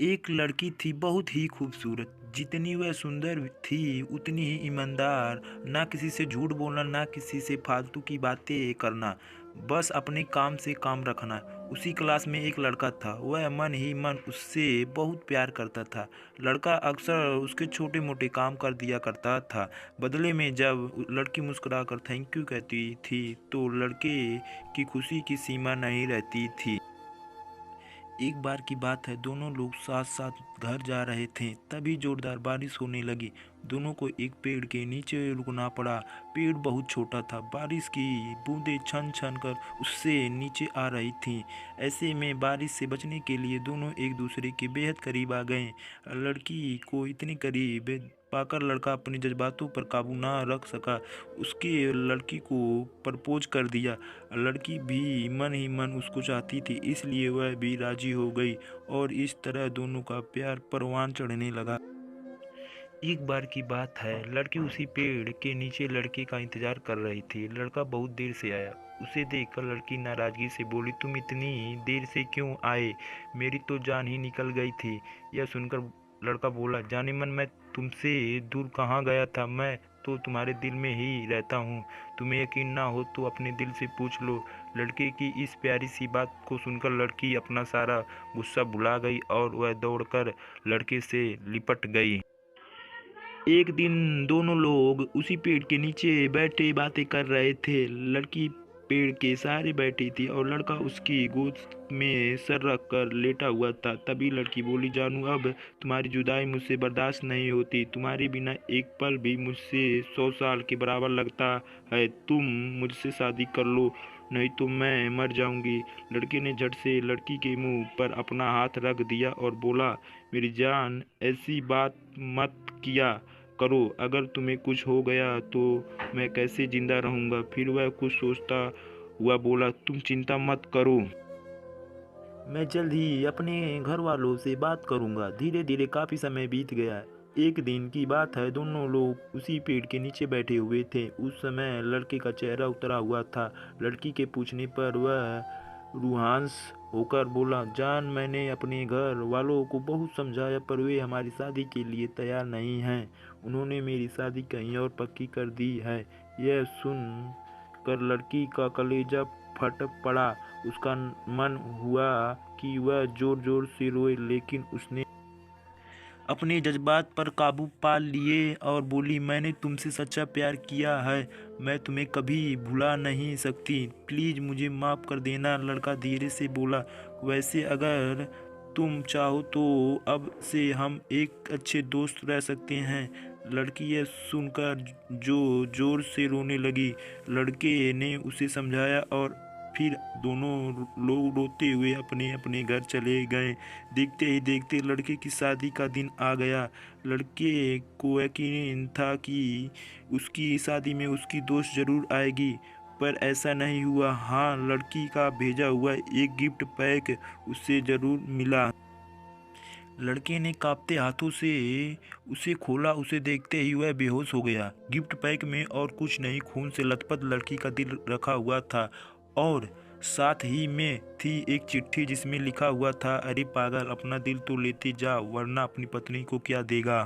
एक लड़की थी बहुत ही खूबसूरत। जितनी वह सुंदर थी उतनी ही ईमानदार। ना किसी से झूठ बोलना, ना किसी से फालतू की बातें करना, बस अपने काम से काम रखना। उसी क्लास में एक लड़का था, वह मन ही मन उससे बहुत प्यार करता था। लड़का अक्सर उसके छोटे मोटे काम कर दिया करता था। बदले में जब लड़की मुस्कुराकर थैंक यू कहती थी तो लड़के की खुशी की सीमा नहीं रहती थी। एक बार की बात है, दोनों लोग साथ साथ घर जा रहे थे, तभी जोरदार बारिश होने लगी। दोनों को एक पेड़ के नीचे रुकना पड़ा। पेड़ बहुत छोटा था, बारिश की बूंदें छन छन कर उससे नीचे आ रही थीं। ऐसे में बारिश से बचने के लिए दोनों एक दूसरे के बेहद करीब आ गए। लड़की को इतनी करीब पाकर लड़का अपने जज्बातों पर काबू ना रख सका। उसके लड़की को प्रपोज कर दिया। लड़की भी मन ही मन उसको चाहती थी, इसलिए वह भी राजी हो गई और इस तरह दोनों का प्यार परवान चढ़ने लगा। एक बार की बात है, लड़की उसी पेड़ के नीचे लड़के का इंतजार कर रही थी। लड़का बहुत देर से आया। उसे देखकर लड़की नाराजगी से बोली, तुम इतनी देर से क्यों आए? मेरी तो जान ही निकल गई थी। यह सुनकर लड़का बोला, जाने मन मैं तुमसे दूर कहाँ गया था, मैं तो तुम्हारे दिल में ही रहता हूँ। तुम्हें यकीन ना हो तो अपने दिल से पूछ लो। लड़के की इस प्यारी सी बात को सुनकर लड़की अपना सारा गुस्सा भुला गई और वह दौड़कर लड़के से लिपट गई। एक दिन दोनों लोग उसी पेड़ के नीचे बैठे बातें कर रहे थे। लड़की पेड़ के सहारे बैठी थी और लड़का उसकी गोद में सर रख कर लेटा हुआ था। तभी लड़की बोली, जानू अब तुम्हारी जुदाई मुझसे बर्दाश्त नहीं होती। तुम्हारे बिना एक पल भी मुझसे 100 साल के बराबर लगता है। तुम मुझसे शादी कर लो, नहीं तो मैं मर जाऊंगी। लड़के ने झट से लड़की के मुंह पर अपना हाथ रख दिया और बोला, मेरी जान, ऐसी बात मत किया करो। अगर तुम्हें कुछ हो गया तो मैं कैसे जिंदा रहूंगा? फिर वह कुछ सोचता हुआ बोला, तुम चिंता मत करो, मैं जल्द ही अपने घर वालों से बात करूंगा। धीरे धीरे काफी समय बीत गया। एक दिन की बात है, दोनों लोग उसी पेड़ के नीचे बैठे हुए थे। उस समय लड़के का चेहरा उतरा हुआ था। लड़की के पूछने पर वह रूहांस होकर बोला, जान, मैंने अपने घर वालों को बहुत समझाया पर वे हमारी शादी के लिए तैयार नहीं हैं। उन्होंने मेरी शादी कहीं और पक्की कर दी है। यह सुन कर लड़की का कलेजा फट पड़ा। उसका मन हुआ कि वह जोर जोर से रोए, लेकिन उसने अपने जज्बात पर काबू पा लिए और बोली, मैंने तुमसे सच्चा प्यार किया है, मैं तुम्हें कभी भुला नहीं सकती, प्लीज़ मुझे माफ़ कर देना। लड़का धीरे से बोला, वैसे अगर तुम चाहो तो अब से हम एक अच्छे दोस्त रह सकते हैं। लड़की यह सुनकर जो जोर से रोने लगी। लड़के ने उसे समझाया और फिर दोनों लोग रोते हुए अपने अपने घर चले गए। देखते ही देखते लड़के की शादी का दिन आ गया। लड़के को यकीन था कि उसकी शादी में उसकी दोस्त जरूर आएगी, पर ऐसा नहीं हुआ। हाँ, लड़की का भेजा हुआ एक गिफ्ट पैक उसे जरूर मिला। लड़के ने कांपते हाथों से उसे खोला। उसे देखते ही वह बेहोश हो गया। गिफ्ट पैक में और कुछ नहीं, खून से लथपथ लड़की का दिल रखा हुआ था और साथ ही में थी एक चिट्ठी जिसमें लिखा हुआ था, अरे पागल, अपना दिल तो लेते जा वरना अपनी पत्नी को क्या देगा।